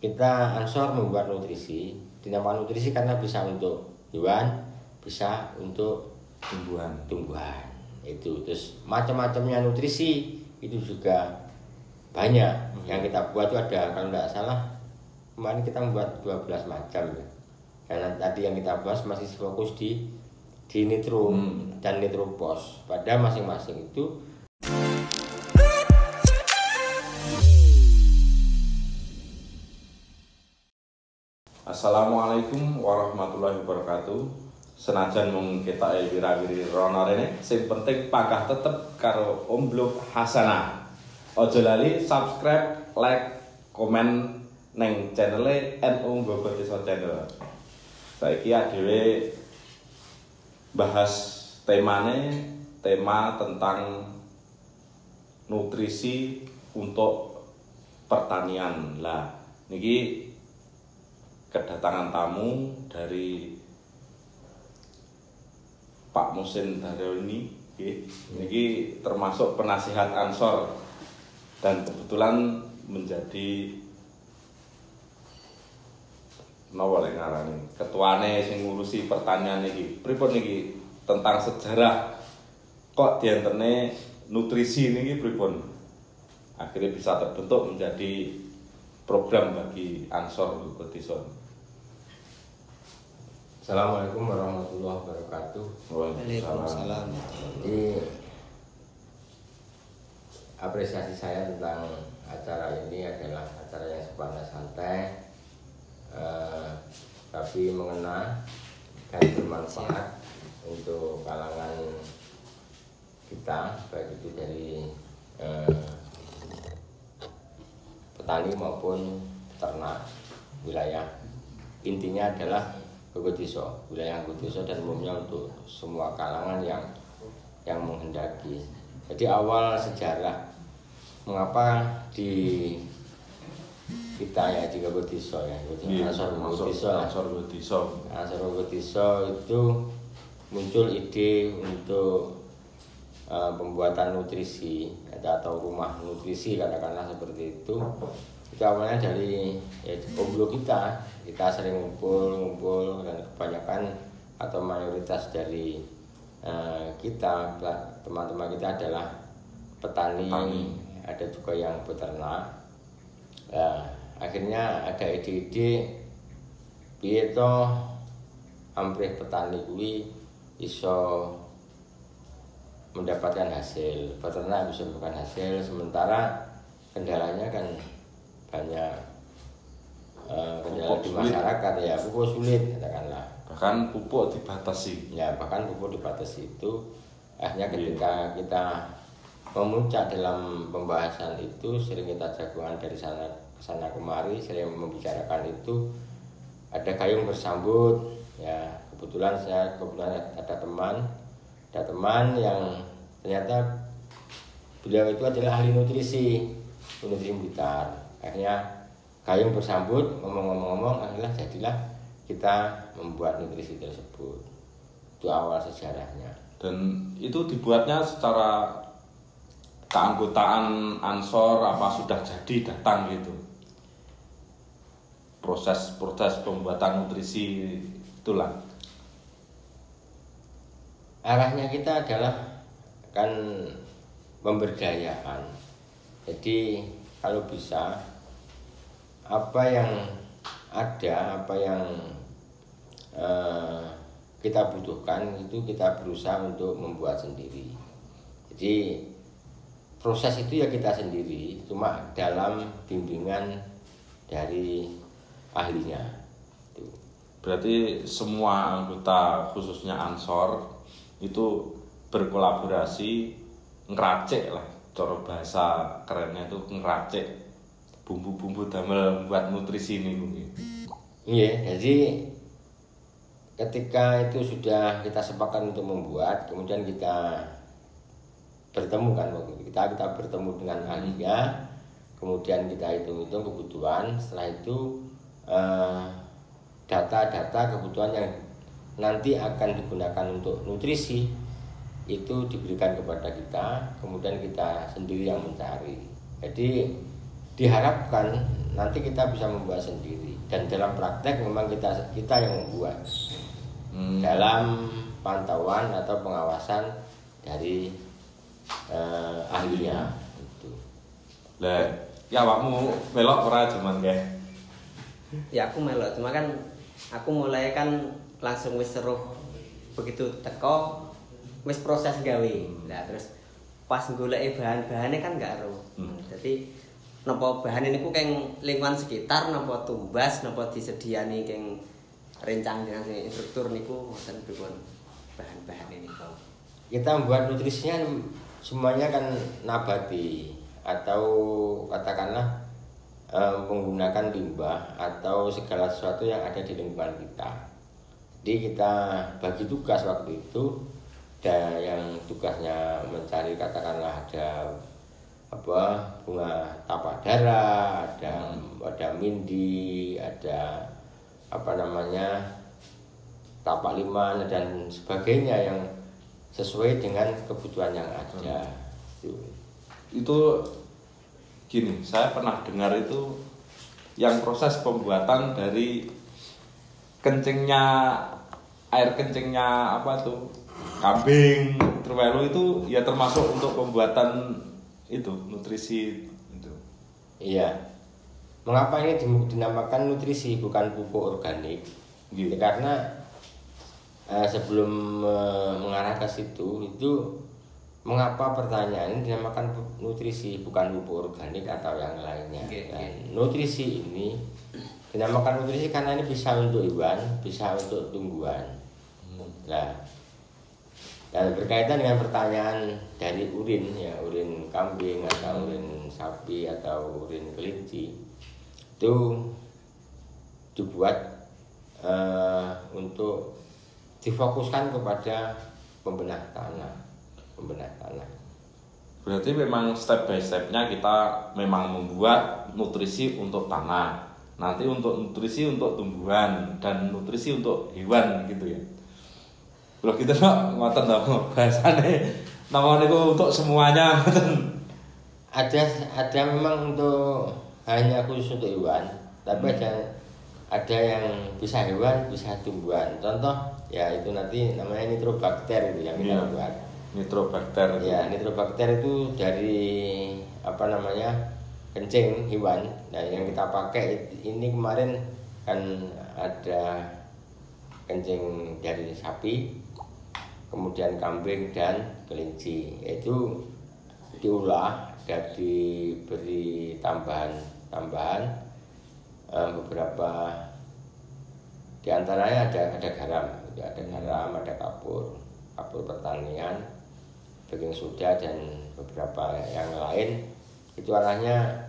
kita Ansor membuat nutrisi. Dinamakan nutrisi karena bisa untuk hewan, bisa untuk tumbuhan. Itu terus macam-macamnya nutrisi itu juga banyak. Yang kita buat itu ada, kalau tidak salah kemarin kita membuat 12 macam ya. Karena tadi yang kita bahas masih fokus di nitro dan nitropos pada masing-masing itu. Assalamualaikum warahmatullahi wabarakatuh. Senajan mung ketok wira-wiri rono rene, sing penting pangkah tetep karo Omblok Hasanah. Aja lali subscribe, like, komen neng channele NU Bobotiso Channel. Saiki dhewe bahas tema tentang nutrisi untuk pertanian. Lah, niki kedatangan tamu dari Pak Musin Daryoni, ini termasuk penasihat Ansor dan kebetulan menjadi ketuane sing ngurusi pertanian iki. Pripun niki tentang sejarah kok diantene nutrisi niki pripun? Akhirnya bisa terbentuk menjadi program bagi Ansor Bobotiso. Assalamualaikum warahmatullahi wabarakatuh. Waalaikumsalam. Jadi apresiasi saya tentang acara ini adalah acara yang sifatnya santai, tapi mengena dan bermanfaat untuk kalangan kita, baik itu dari petani maupun peternak wilayah. Intinya adalah Bobotiso, wilayah Bobotiso, dan umumnya untuk semua kalangan yang menghendaki. Jadi awal sejarah mengapa di kita ya di Bobotiso ya, Ansor Bobotiso itu muncul ide untuk pembuatan nutrisi atau rumah nutrisi, katakanlah seperti itu. Itu awalnya dari Omblok kita sering ngumpul dan kebanyakan atau mayoritas dari kita teman-teman kita adalah petani. Ada juga yang peternak. Akhirnya ada ide-ide piye to amprih petani kuwi iso mendapatkan hasil, peternak bisa mendapatkan hasil, sementara kendalanya kan banyak kendala di masyarakat ya, pupuk sulit katakanlah. Bahkan pupuk dibatasi. Ya, bahkan pupuk dibatasi itu. Akhirnya ketika kita memuncak dalam pembahasan itu, sering kita jagoan dari sana kemari, sering membicarakan itu, ada gayung bersambut. Ya, kebetulan ada teman yang ternyata beliau itu adalah ahli nutrisi Blitar. Akhirnya gayung bersambut, ngomong-ngomong, akhirnya jadilah kita membuat nutrisi tersebut. Itu awal sejarahnya. Dan itu dibuatnya secara keanggotaan Ansor apa sudah jadi datang gitu? Proses pembuatan nutrisi itulah. Arahnya kita adalah kan pemberdayaan. Jadi kalau bisa apa yang ada, apa yang kita butuhkan itu kita berusaha untuk membuat sendiri. Jadi proses itu ya kita sendiri, cuma dalam bimbingan dari ahlinya. Berarti semua anggota khususnya Ansor itu berkolaborasi ngeracik lah, cara bahasa kerennya itu ngeracik bumbu-bumbu damel buat nutrisi ini mungkin. Iya, jadi ketika itu sudah kita sepakat untuk membuat, kemudian kita bertemu kan, kita bertemu dengan ahlinya, kemudian kita hitung-hitung kebutuhan. Setelah itu data-data kebutuhan yang nanti akan digunakan untuk nutrisi itu diberikan kepada kita, kemudian kita sendiri yang mencari. Jadi diharapkan nanti kita bisa membuat sendiri. Dan dalam praktek memang kita yang membuat dalam pantauan atau pengawasan dari ahlinya itu. Lah, ya awakmu melok ora jaman kae. Ya aku melok, cuma kan aku mulai kan langsung wis seruh begitu teko wis proses gawe. Nah terus pas golek bahan-bahane kan gak ero. Jadi napa bahan niku keng lingkungan sekitar napa tumbas napa disediani keng rencang dengan instruktur niku mboten pripun bahan-bahan niku. Kita membuat nutrisinya semuanya kan nabati atau katakanlah menggunakan limbah atau segala sesuatu yang ada di lingkungan kita. Jadi kita bagi tugas waktu itu, ada yang tugasnya mencari katakanlah ada bunga tapak dara, ada mindi, ada tapak liman dan sebagainya yang sesuai dengan kebutuhan yang ada. Itu gini, saya pernah dengar itu yang proses pembuatan dari air kencingnya kambing terwelu itu ya termasuk untuk pembuatan itu nutrisi itu. Iya. Mengapa ini dinamakan nutrisi bukan pupuk organik? Gitu. Karena sebelum mengarah ke situ itu mengapa pertanyaan ini dinamakan nutrisi bukan pupuk organik atau yang lainnya. Dan nutrisi ini dinamakan nutrisi karena ini bisa untuk hewan, bisa untuk tumbuhan. Nah, dan berkaitan dengan pertanyaan dari urin ya, urin kambing atau urin sapi atau urin kelinci itu dibuat untuk difokuskan kepada pembenah tanah. Berarti memang step by stepnya kita memang membuat nutrisi untuk tanah, nanti untuk nutrisi untuk tumbuhan dan nutrisi untuk hewan gitu ya. Kalau kita ngoten to bahasane nama niku untuk semuanya ngoten. Ada memang untuk hanya khusus untuk hewan, tapi ada yang bisa hewan, bisa tumbuhan. Contoh ya itu nanti namanya nitrobakter itu yang kita buat. Nitrobakter. Ya, nitrobakter itu dari kencing hewan. Nah, yang kita pakai ini kemarin kan ada kencing dari sapi, kemudian kambing dan kelinci. Itu diolah dan diberi tambahan beberapa di antaranya ada garam, ada kapur pertanian, baking soda dan beberapa yang lain. Itu arahnya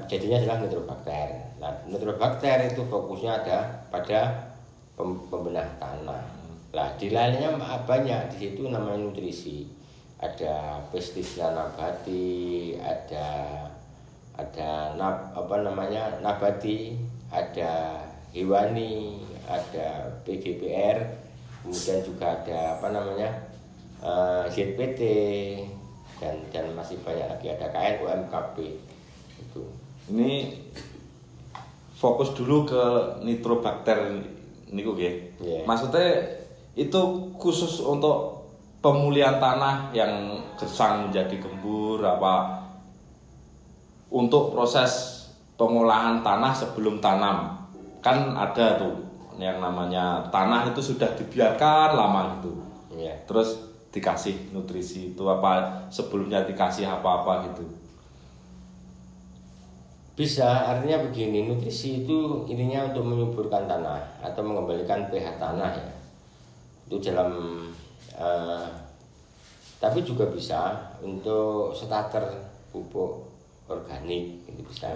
jadinya adalah nitrobakter. Nah, nitrobakter itu fokusnya ada pada pembenah tanah. Nah, di lainnya banyak di situ namanya nutrisi. Ada pestisida nabati, ada nabati, ada hewani, ada PGPR, kemudian juga ada ZPT dan masih banyak lagi, ada KNUMKP itu. Ini fokus dulu ke nitrobakter niku nggih. Yeah. Maksudnya itu khusus untuk pemulihan tanah yang gersang menjadi gembur apa untuk proses pengolahan tanah sebelum tanam. Kan ada tuh yang namanya tanah itu sudah dibiarkan lama gitu. Yeah. Terus dikasih nutrisi itu apa sebelumnya dikasih apa-apa gitu. Bisa, artinya begini, nutrisi itu intinya untuk menyuburkan tanah atau mengembalikan pH tanah ya. Itu dalam tapi juga bisa untuk starter pupuk organik itu bisa.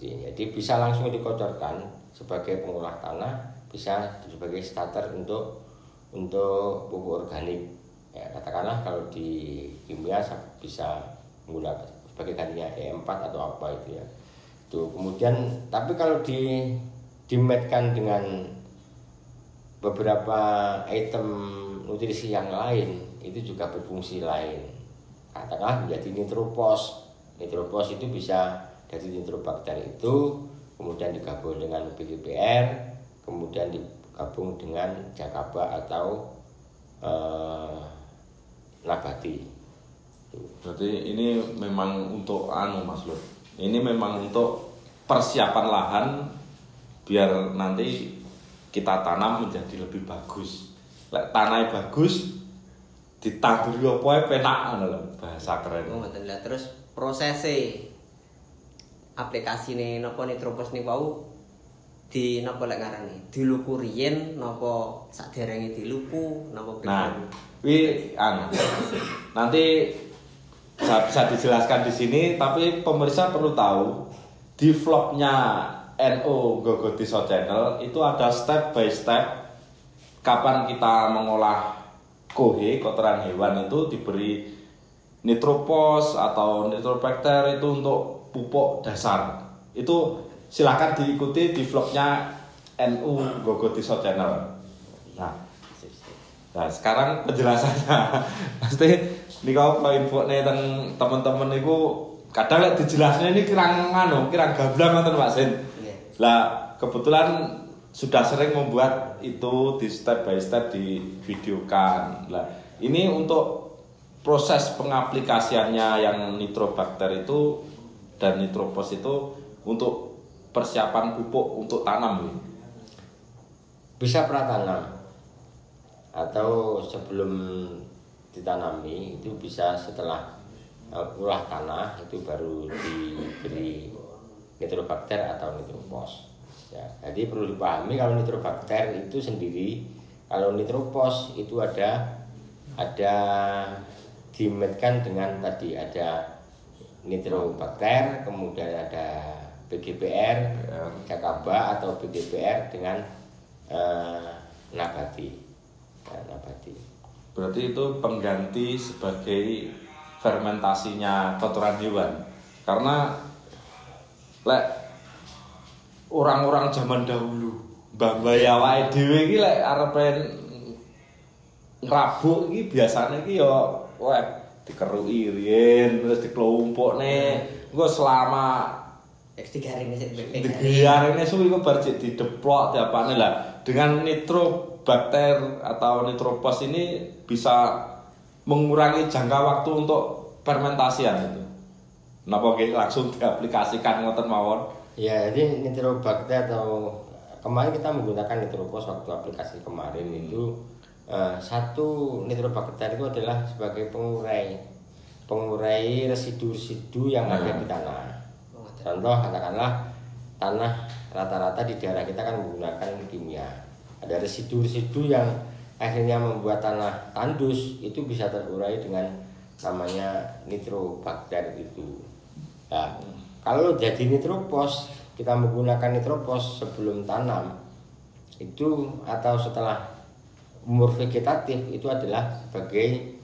Jadi bisa langsung dikocorkan sebagai pengolah tanah, bisa sebagai starter untuk pupuk organik. Ya, katakanlah kalau di kimia bisa menggunakan sebagai gantinya E4 atau apa itu ya. Tuh, kemudian tapi kalau dimetkan dengan beberapa item nutrisi yang lain itu juga berfungsi lain. Katakanlah menjadi nitropos. Nitropos itu bisa dari nitrobakter itu kemudian digabung dengan PGPR, kemudian digabung dengan Jakaba atau nabati. Berarti ini memang untuk Mas Lur. Ini memang untuk persiapan lahan biar nanti kita tanam menjadi lebih bagus. Lek tanahnya bagus, ditanduri apa ae penak ngono lho, bahasa keren. Oh, ngoten lah. Terus prosesnya aplikasine napa Nitropos niku di napa lek ngarani? Diluku riyen napa saderenge diluku napa Nah, nanti bisa dijelaskan di sini, tapi pemirsa perlu tahu di vlognya NO Gogotiso Channel itu ada step by step kapan kita mengolah kohe kotoran hewan itu diberi Nitropos atau Nitrobakter itu untuk pupuk dasar. Itu silakan diikuti di vlognya NU Gogotiso Channel. Nah, sekarang penjelasannya. Pasti niku info nih tentang teman-teman niku kadang lek dijelasnya ini kirang gamblang ngoten Pak Sin. Lah, kebetulan sudah sering membuat itu di step by step di videokan. Lah, ini untuk proses pengaplikasiannya yang Nitrobakter itu dan Nitropos itu untuk persiapan pupuk untuk tanam. Bisa pratanam atau sebelum ditanami itu bisa setelah olah tanah itu baru diberi Nitrobakter atau Nitropos. Ya, jadi perlu dipahami kalau Nitrobakter itu sendiri, kalau Nitropos itu ada dimetkan dengan tadi ada Nitrobakter, kemudian ada PGPR, Jakaba atau PGPR dengan nabati. Berarti itu pengganti sebagai fermentasinya kotoran hewan. Karena lek orang-orang zaman dahulu mbah-mbah awake dhewe iki lek arepe ngrabuk iki biasane iki ya dikeruki riyen terus diklompokne engko selama digaringne suwi kok bar dideplok diapane lah. Dengan Nitrobakter atau Nitropos ini bisa mengurangi jangka waktu untuk fermentasian itu. Napa nggih langsung diaplikasikan ngoten mawon? Ya, jadi Nitrobakter atau kemarin kita menggunakan Nitropos waktu aplikasi kemarin itu satu Nitrobakter itu adalah sebagai pengurai residu-residu yang ada di tanah. Contoh katakanlah tanah rata-rata di daerah kita kan menggunakan kimia. Ada residu-residu yang akhirnya membuat tanah tandus itu bisa terurai dengan namanya Nitrobakter itu. Nah, kalau jadi Nitropos, kita menggunakan Nitropos sebelum tanam itu atau setelah umur vegetatif itu adalah sebagai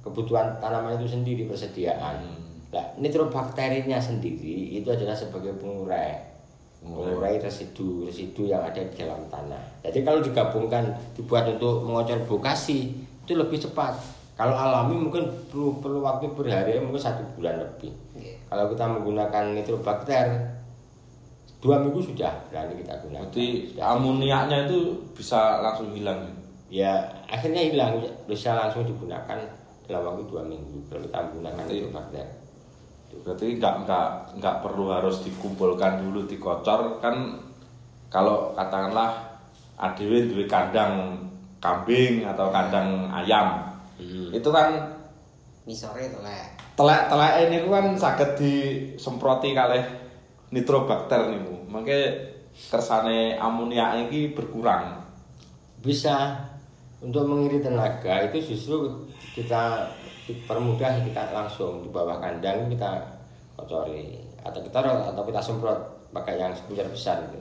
kebutuhan tanaman itu sendiri persediaan. Nah, Nitrobakterinya sendiri itu adalah sebagai pengurai residu yang ada di dalam tanah. Jadi kalau digabungkan dibuat untuk mengocor bokasi itu lebih cepat. Kalau alami mungkin perlu waktu berhari, mungkin 1 bulan lebih. Kalau kita menggunakan Nitrobakter 2 minggu sudah berani kita gunakan. Berarti amoniaknya itu bisa langsung hilang. Ya, akhirnya hilang, bisa langsung digunakan dalam waktu 2 minggu kalau kita menggunakan Nitrobakter. Berarti nggak perlu harus dikumpulkan dulu dikocor kan. Kalau katakanlah adewe duwe kandang kambing atau kandang ayam, itu kan misore telek ini kan saged disemproti kalih Nitrobakter niku. Mangke kersane amoniak iki berkurang. Bisa untuk mengirit tenaga itu justru kita dipermudah, kita langsung di bawah kandang kita kocori atau kita semprot pakai yang sebesar besar gitu.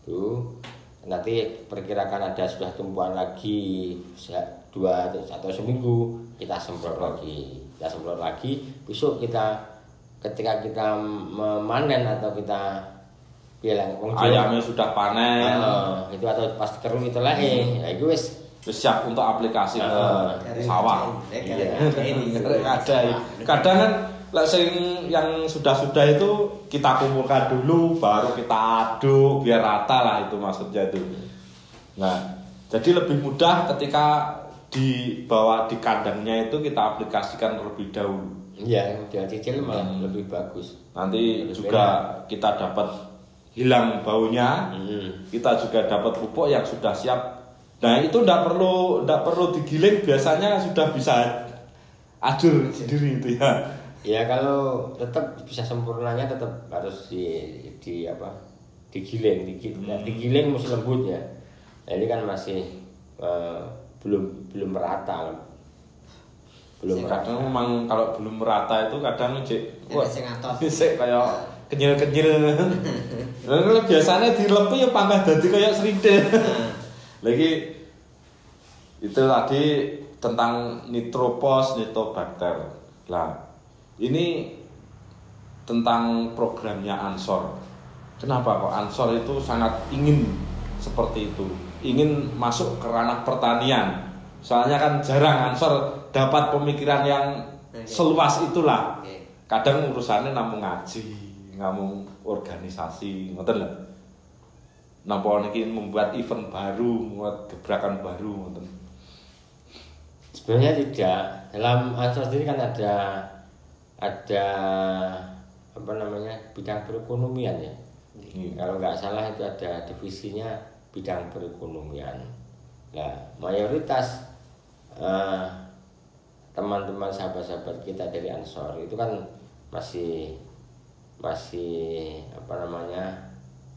Tuh nanti perkirakan ada sudah tumpuan lagi 2 atau seminggu kita semprot lagi. Besok ketika kita memanen atau kita ayamnya sudah panen itu atau pas kering itu lagi ya itu wis siap untuk aplikasi ke sawah. Iya. Kadang kan yang sudah-sudah itu kita kumpulkan dulu baru kita aduk biar rata lah itu maksudnya itu. Nah, jadi lebih mudah ketika dibawa di kandangnya itu kita aplikasikan terlebih dahulu. Iya, dia cicil malah lebih bagus. Nanti juga kita dapat hilang baunya, kita juga dapat pupuk yang sudah siap. Nah itu tidak perlu digiling, biasanya sudah bisa ajur sendiri itu ya. Ya kalau tetap bisa sempurnanya tetap harus digiling. Digiling mesti lembut ya. Nah, ini kan masih belum merata. Kadang memang kalau belum merata itu kadang sik kayak kenyil-kenyil. Lalu biasanya dilepi ya panggah dadi kayak serindel. Lagi itu tadi tentang nitropos, nitobakter. Lah, ini tentang programnya Ansor. Kenapa kok Ansor itu sangat ingin seperti itu? Ingin masuk ke ranah pertanian. Soalnya kan jarang Ansor dapat pemikiran yang seluas itulah. Kadang urusannya namung ngaji, namung organisasi, ngoten lho. Napa niki membuat event baru, membuat gebrakan baru ngoten. Sebenarnya tidak. Dalam Ansor sendiri kan ada apa namanya bidang perekonomian ya. Kalau nggak salah itu ada divisinya bidang perekonomian. Nah mayoritas teman-teman sahabat-sahabat kita dari Ansor itu kan masih apa namanya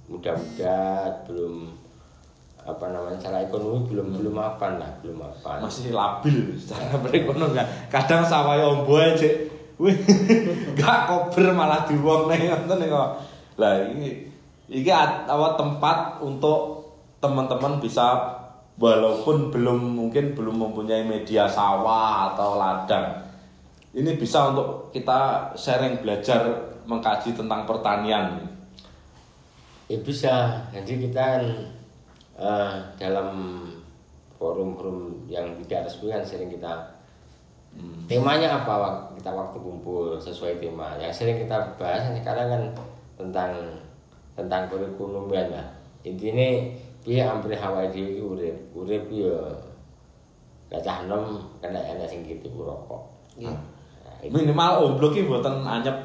muda-muda, belum apa namanya secara ekonomi belum mapan lah, belum mapan. Masih labil secara perekonomian. Kadang sawah ombo aja, wih, gak kober malah diwong nih ngoten kok. Lah ini awal tempat untuk teman-teman bisa walaupun mungkin belum mempunyai media sawah atau ladang. Ini bisa untuk kita sharing belajar mengkaji tentang pertanian. Ya bisa. Jadi kita kan dalam forum-forum yang tidak resmi kan sering kita temanya apa kita waktu kumpul sesuai tema. Yang sering kita bahas sekarang kan tentang perekonomian lah. Intinya piye ampre awake dhewe iki urip ya gacah enom kena ana sing gitu rokok. Nggih. Minimal omblok iki mboten anyep.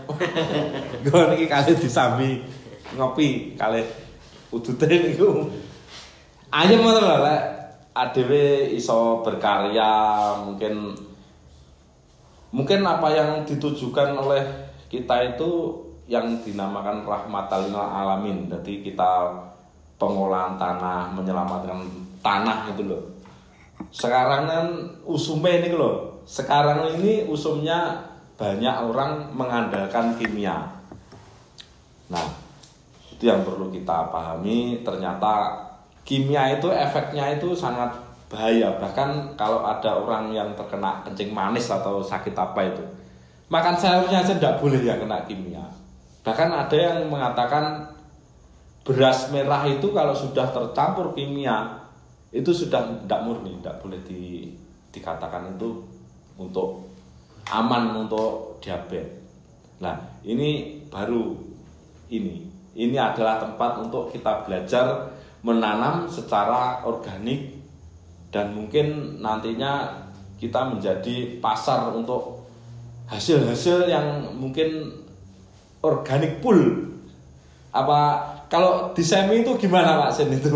Nggo niki kalih disambi ngopi kalih udute niku. Anyep ngoten lho lek adewe iso berkarya mungkin apa yang ditujukan oleh kita itu yang dinamakan rahmatal lil alamin. Jadi kita pengolahan tanah, menyelamatkan tanah itu loh. Sekarang kan usumnya ini loh. Sekarang ini usumnya banyak orang mengandalkan kimia. Nah, itu yang perlu kita pahami. Ternyata kimia itu efeknya itu sangat bahaya. Bahkan kalau ada orang yang terkena kencing manis atau sakit apa itu, makan sayurnya aja tidak boleh ya kena kimia. Bahkan ada yang mengatakan beras merah itu kalau sudah tercampur kimia itu sudah tidak murni, tidak boleh dikatakan itu untuk aman untuk diabetes. Nah ini baru ini adalah tempat untuk kita belajar menanam secara organik dan mungkin nantinya kita menjadi pasar untuk hasil-hasil yang mungkin organik full. Apa kalau di semi itu gimana Pak Sen itu?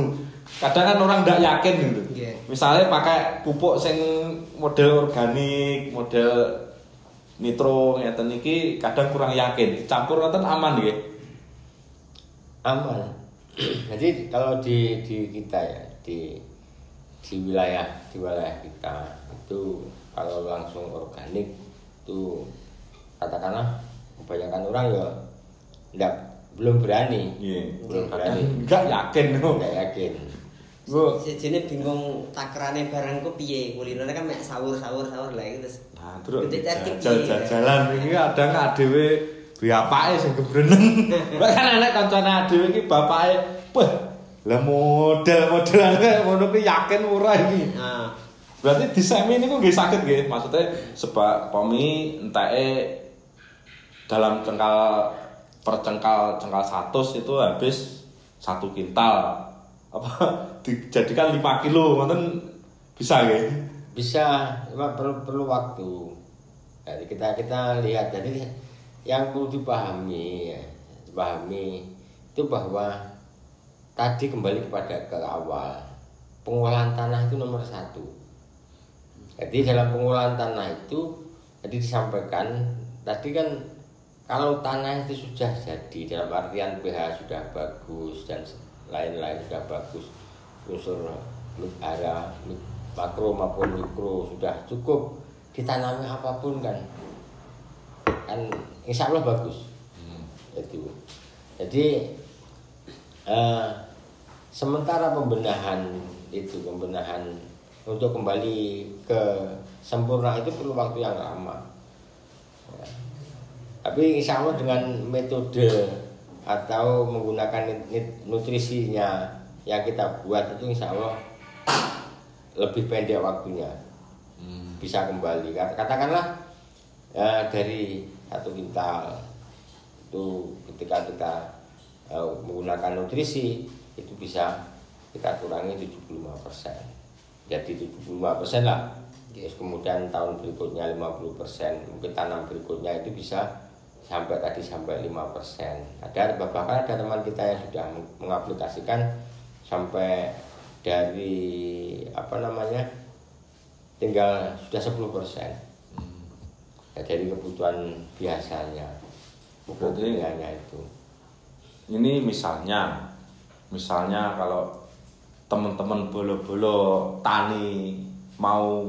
Kadang kan orang tidak yakin gitu. Yeah. Misalnya pakai pupuk sing model organik, model nitro ngeten iki kadang kurang yakin. Campur ngoten aman nggih. Aman. Jadi kalau di kita ya di wilayah kita itu kalau langsung organik itu katakanlah kebanyakan orang ya belum berani. Belum berani. Enggak yakin kok. Enggak yakin. Sejene bingung takrane barangku piye, kulinere kan mek sahur lah iki terus. Nah, terus piye. jalan iki kadang adewe bapake sing gebreneng. Kan anak kancane adewe iki bapake, "Wah, lah model-modelan kaya ngono ki yakin ora iki." Nah, berarti di semi niku nggih saged nggih. Maksudnya sebab pomi entake dalam cengkal 100 itu habis 1 kintal apa dijadikan 5 kilo ngoten bisa nggih? Bisa, cuma perlu waktu. Jadi kita lihat, jadi yang perlu dipahami itu bahwa tadi kembali kepada ke awal, pengolahan tanah itu nomor 1. Jadi dalam pengolahan tanah itu tadi disampaikan tadi kan, kalau tanah itu sudah jadi dalam artian pH sudah bagus dan lain-lain sudah bagus, unsur area makro maupun mikro sudah cukup, ditanami apapun kan insya Allah bagus. Itu jadi sementara pembenahan untuk kembali ke sempurna itu perlu waktu yang lama ya. Tapi insya Allah dengan metode atau menggunakan nutrisinya yang kita buat itu insya Allah lebih pendek waktunya bisa kembali. Katakanlah dari 1 kintal itu ketika kita menggunakan nutrisi itu bisa kita kurangi 75%, jadi 75% lah. Terus kemudian tahun berikutnya 50%, mungkin tanam berikutnya itu bisa sampai 5%. Bahkan ada teman kita yang sudah mengaplikasikan sampai dari tinggal sudah 10% ya, dari kebutuhan biasanya kebutuhannya itu. Ini misalnya kalau teman-teman bolo-bolo tani mau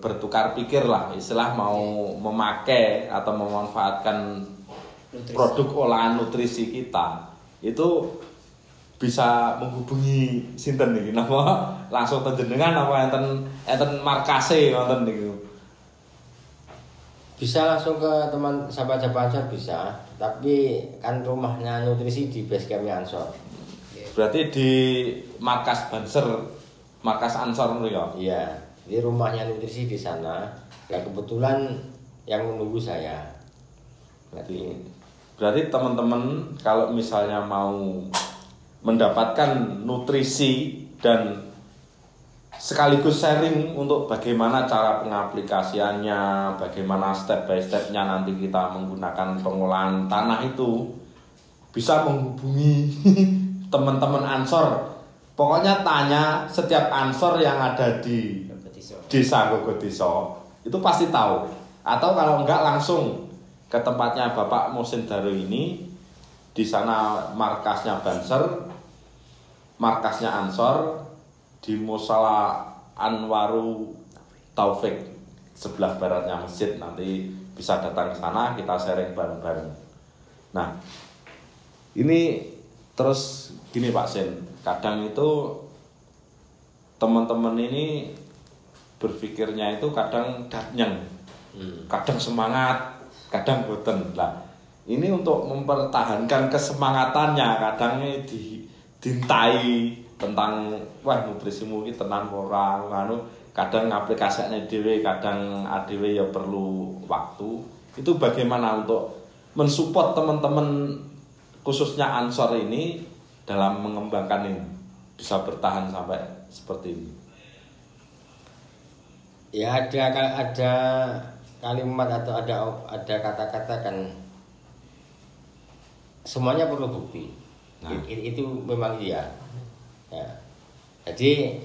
bertukar pikir lah, istilah mau memakai atau memanfaatkan produk olahan nutrisi kita, itu bisa menghubungi sinten niki napa langsung panjenengan apa enten markase wonten niku. Bisa langsung ke teman sahabat Ansor bisa, tapi kan rumahnya nutrisi di base campnya Ansor. Berarti di markas markas Ansor ya? Iya, di rumahnya nutrisi di sana. Ya kebetulan yang menunggu saya. Berarti teman-teman kalau misalnya mau mendapatkan nutrisi dan sekaligus sharing untuk bagaimana cara pengaplikasiannya, bagaimana step by stepnya nanti kita menggunakan pengolahan tanah itu, bisa menghubungi teman-teman Ansor. Pokoknya tanya setiap Ansor yang ada di Desa Gogodeso, itu pasti tahu. Atau kalau enggak langsung ke tempatnya Bapak Muhsin Daru ini, di sana markasnya Banser, markasnya Ansor di Musala Anwaru Taufik sebelah baratnya masjid. Nanti bisa datang ke sana, kita sharing bareng-bareng. Nah, ini terus gini Pak Sen, kadang itu teman-teman ini berpikirnya itu kadang datnyeng, kadang semangat, kadang boten lah. Ini untuk mempertahankan kesemangatannya, kadang dintai tentang wah nutrisimu iki tenan ora anu, kadang aplikasinya dhewe, kadang adewe ya perlu waktu. Itu bagaimana untuk mensupport teman-teman khususnya Ansor ini dalam mengembangkan ini bisa bertahan sampai seperti ini? Ya ada kalimat atau ada kata-kata kan, semuanya perlu bukti. Nah. Itu memang iya. Ya. Jadi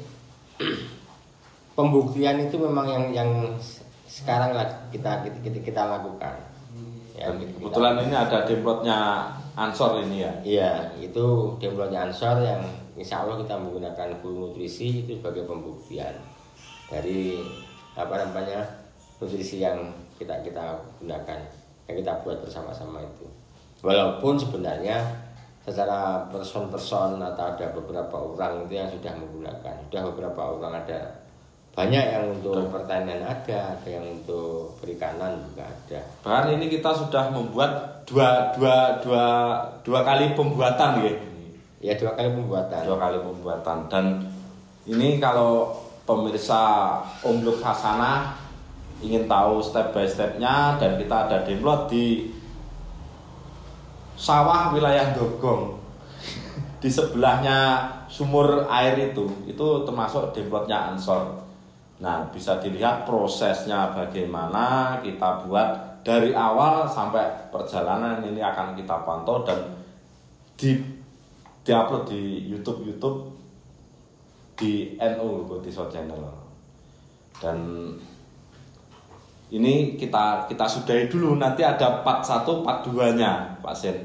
pembuktian itu memang yang sekarang kita lakukan. Ya, kebetulan ini ada demplotnya Ansor ini ya. Iya, itu demplotnya Ansor yang insya Allah kita menggunakan full nutrisi itu sebagai pembuktian dari nutrisi yang kita gunakan, yang kita buat bersama-sama itu. Walaupun sebenarnya secara person atau ada beberapa orang itu yang sudah menggunakan, sudah beberapa orang, ada banyak yang untuk pertanian, ada yang untuk perikanan juga ada. Bahkan ini kita sudah membuat dua kali pembuatan ya. Ya 2 kali pembuatan. 2 kali pembuatan. Dan ini kalau pemirsa Omblok Hasanah ingin tahu step by stepnya, dan kita ada download di sawah wilayah Dogong di sebelahnya sumur air itu termasuk downloadnya Ansor. Nah, bisa dilihat prosesnya bagaimana kita buat dari awal sampai perjalanan ini akan kita pantau dan diupload di YouTube di NU Gotiso Channel. Dan ini kita sudahi dulu, nanti ada part 1, part 2-nya Pak Sen.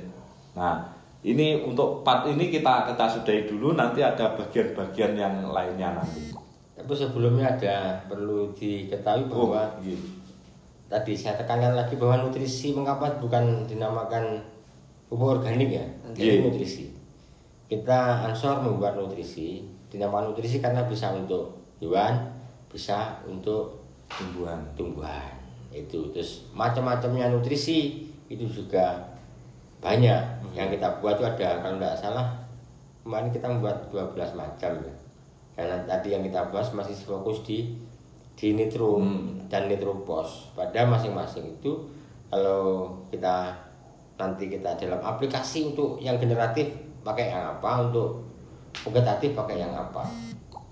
Nah, ini untuk part ini kita sudahi dulu, nanti ada bagian-bagian yang lainnya nanti. Tapi sebelumnya perlu diketahui bahwa tadi saya tekankan lagi bahwa nutrisi mengapa bukan dinamakan pupuk organik ya, jadi nutrisi. Kita Ansor membuat nutrisi, dinamakan nutrisi karena bisa untuk hewan, bisa untuk tumbuhan. Itu terus macam-macamnya nutrisi itu juga banyak. Yang kita buat itu ada, kalau tidak salah kemarin kita membuat 12 macam ya. Karena tadi yang kita bahas masih fokus di nitrum dan nitropos. Pada masing-masing itu kalau nanti kita dalam aplikasi untuk yang generatif pakai yang apa, untuk vegetatif pakai yang apa,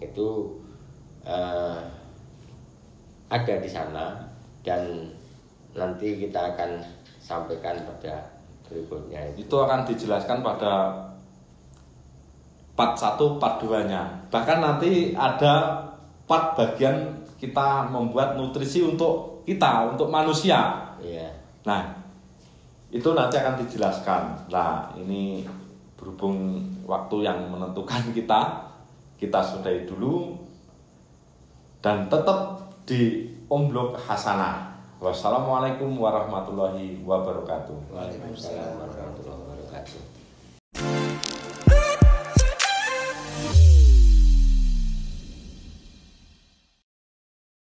itu ada di sana, dan nanti kita akan sampaikan pada berikutnya. Itu akan dijelaskan pada part 1, part 2-nya. Bahkan nanti ada part bagian kita membuat nutrisi untuk kita, untuk manusia. Iya. Nah, itu nanti akan dijelaskan. Nah, ini berhubung waktu yang menentukan kita sudahi dulu, dan tetap di Omblok Hasanah. Wassalamualaikum warahmatullahi wabarakatuh. Waalaikumsalam warahmatullahi wabarakatuh.